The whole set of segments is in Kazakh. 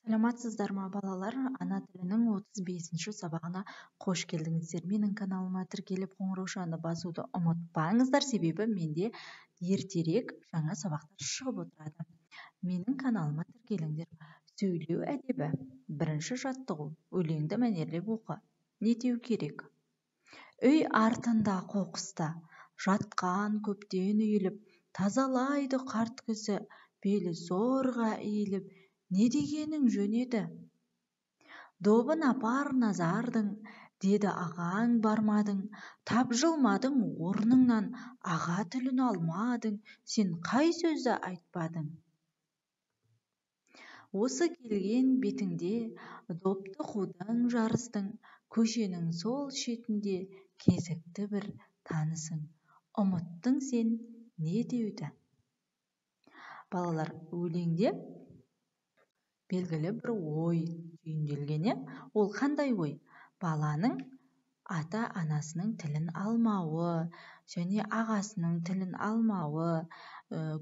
Саламатсыздар ма, балалар? Ана тілінің 35-ші сабағына қош келдіңіздер. Менің каналыма тіркеліп қоңыраушаны басуды ұмытпаңыздар, себебі менде ертерек жаңа сабақтар шығып отырады. Менің каналыма тіркеліңдер. Сөйлеу әдебі. Бірінші жаттығу. Өлеңді мәнерлеп оқы. Не деу керек? Үй артында қоқыста жатқан көптен үйіліп, тазалайды қарт кісі, белі зорға иіліп, не дегенің жөн еді? Добын апар назардың, деді ағаң бармадың, тапжылмадың орныңнан, аға тілін алмадың, сен қай сөзді айтпадың? Осы келген бетіңде допты қудың жарыстың, көшенің сол шетінде кезікті бір танысың. Ұмыттың сен не деуді? Балалар, өлеңде белгілі бір ой түйінделген. Ол қандай ой? Баланың ата-анасының тілін алмауы, және ағасының тілін алмауы,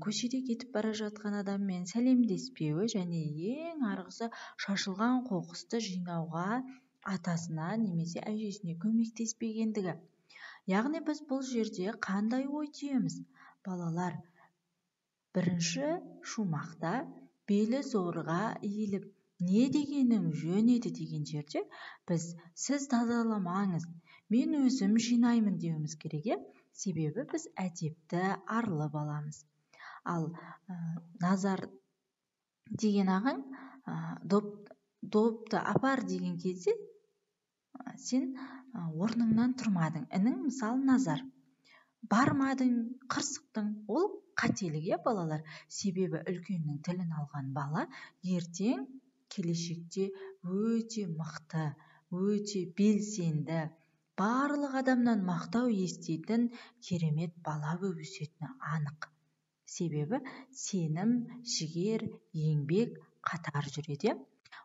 көшеде кетіп бара жатқан адаммен сәлемдеспеуі, және ең арғысы шашылған қоқысты жинауға атасына немесе әжесіне көмектеспегендігі. Яғни біз бұл жерде қандай ой түйеміз? Балалар, бірінші шумақта белі зорға иіліп, не дегенің жөн еді деген жерде біз сіз тазаламаңыз, мен өзім жинаймын деуіміз керек. Себебі біз әдепті, арлы баламыз. Ал назар деген ағаң допты апар деген кезде сен орныңнан тұрмадың. Інің мысалы назар. Бармадың, қырсықтың. Ол қателік, балалар. Себебі үлкеннің тілін алған бала ертең келешекте өте мықты, өте белсенді, барлық адамнан мақтау еститін керемет бала болып өсетіні анық. Себебі сенім, жігер, еңбек қатар жүреді.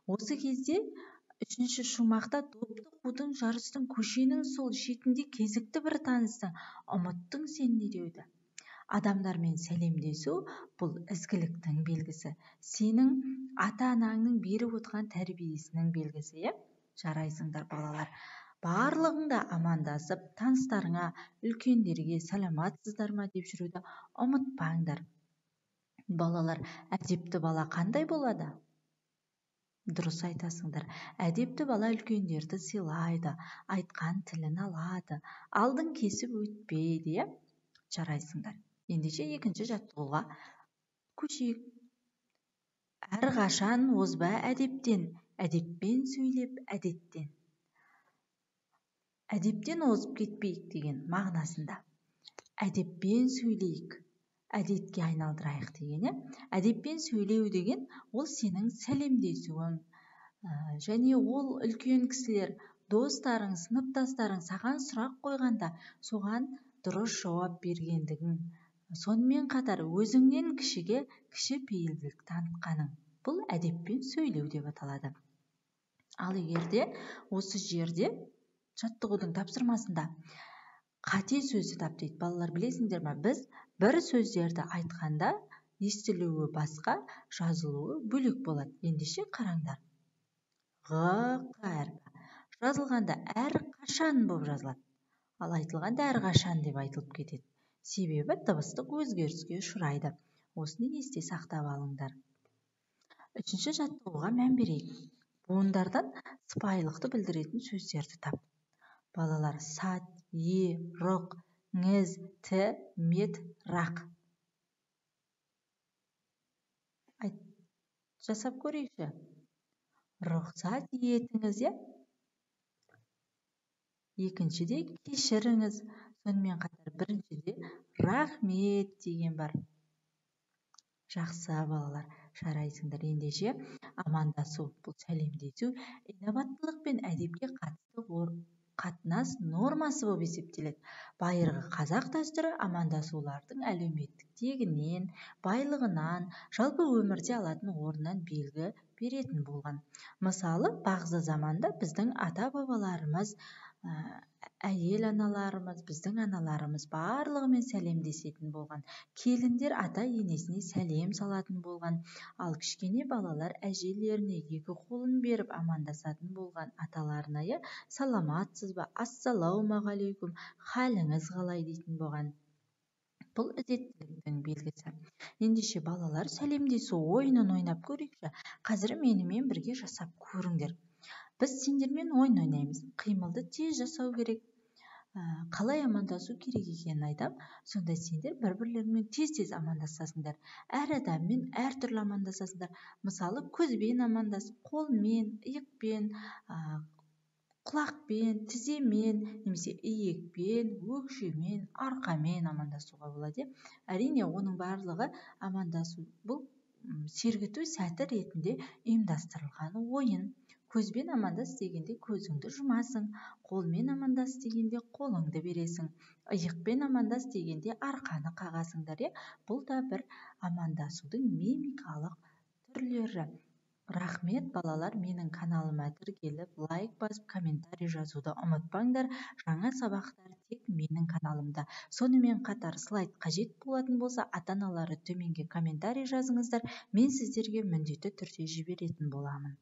Осы кезде үшінші шумақта допты қудың жарыстың, көшенің сол шетінде кезікті бір таныстың. Ұмыттың сен не деуді? Адамдармен сәлемдесу бұл ізгіліктің белгісі. Сенің ата-анаңның беріп отырған тәрбиесінің белгісі. Жарайсыңдар балалар. Барлығыңда амандасып, таныстарыңа, үлкендерге саламатсыздар ма деп жүруді ұмытпаңдар. Балалар, әдепті бала қандай болады? Дұрыс айтасыңдар. Әдепті бала үлкендерді сыйлайды, айтқан тілін алады, алдын кесіп өтпейді. Жарайсыңдар. Ендеше екінші жаттығуға көшейік. Әрқашан озба әдептен, әдеппен сөйлеп әдеттен. Әдептен озып кетпейік деген мағынасында. Әдеппен сөйлейік, әдетке айналдырайық деген. Әдеппен сөйлеу деген ол сенің сәлемдесуің, және ол үлкен кісілер, достарың, сыныптастарың саған сұрақ қойғанда соған дұрыс жауап бергендігің, сонымен қатар өзіңнен кішіге кішіпейілділік танытқаның. Бұл әдеппен сөйлеу деп аталады. Ал егерде осы жерде жаттығудың тапсырмасында қате сөзді тап дейді. Балалар, білесіңдер ме, біз бір сөздерді айтқанда естілуі басқа, жазылуы бөлек болады. Ендеше қараңдар. Жазылғанда әрқашан болып жазылады. Ал айтылғанда әрқашан деп айтылып кетеді. Себебі дыбыстық өзгеріске ұшырайды. Осыны есте сақтап алыңдар. Үшінші жаттығуға мән берейік. Буындардан сыпайылықты білдіретін сөздерді тап. Балалар, сат, рұқ, ңіз, ті, мет, рақ. Жасап көрейікші. Рұқсат етіңіз, екіншіде кешіріңіз. Сонымен қатар біріншіде рахмет деген бар. Жақсы балалар, жарайсыңдар. Ендеше амандасу, бұл сәлемдесу, инабаттылық пен әдепке қатысты қатынас нормасы болып есептеледі. Байырғы қазақ дәстүрі амандасулардың әлеуметтік тегінен, байлығынан, жалпы өмірде алатын орнынан белгі беретін болған. Мысалы, бағзы заманда біздің ата-бабаларымыз әйел аналарымыз, біздің аналарымыз барлығымен сәлемдесетін болған. Келіндер ата енесіне сәлем салатын болған. Ал кішкене балалар әжелеріне екі қолын беріп амандасатын болған. Аталарына саламатсыз ба, ассалаумағалейкум, халіңіз қалай дейтін болған. Бұл ізеттіліктің белгісі. Ендеше балалар, сәлемдесу ойынын ойнап көрейікші. Қазір менімен бірге жасап көріңдер. Біз сендермен ойын ойнаймыз. Қимылды тез жасау керек. Қалай амандасу керек екенін айтам. Сонда сендер бір-бірлеріңмен тез амандасасыңдар. Әр адаммен әртүрлі амандасасыңдар. Мысалы, көзбен амандас, қолмен, иықпен, құлақпен, тіземен, немесе иекпен, өкшемен, арқамен амандасуға болады. Әрине, оның барлығы амандасу бұл сергіту сәті ретінде ұйымдастырылған ойын. Көзбен амандас дегенде көзіңді жұмасың, қолмен амандас дегенде қолыңды бересің, иықпен амандас дегенде арқаны қағасыңдар. Бұл да бір амандасудың мимикалық түрлері. Рахмет балалар, менің каналыма тіркеліп, лайк басып, комментарий жазуды ұмытпаңдар. Жаңа сабақтар тек менің каналымда. Сонымен қатар слайд қажет болатын болса, ата-аналары төменге комментарий жазыңыздар. Мен сіздерге міндетті түрде жіберетін боламын.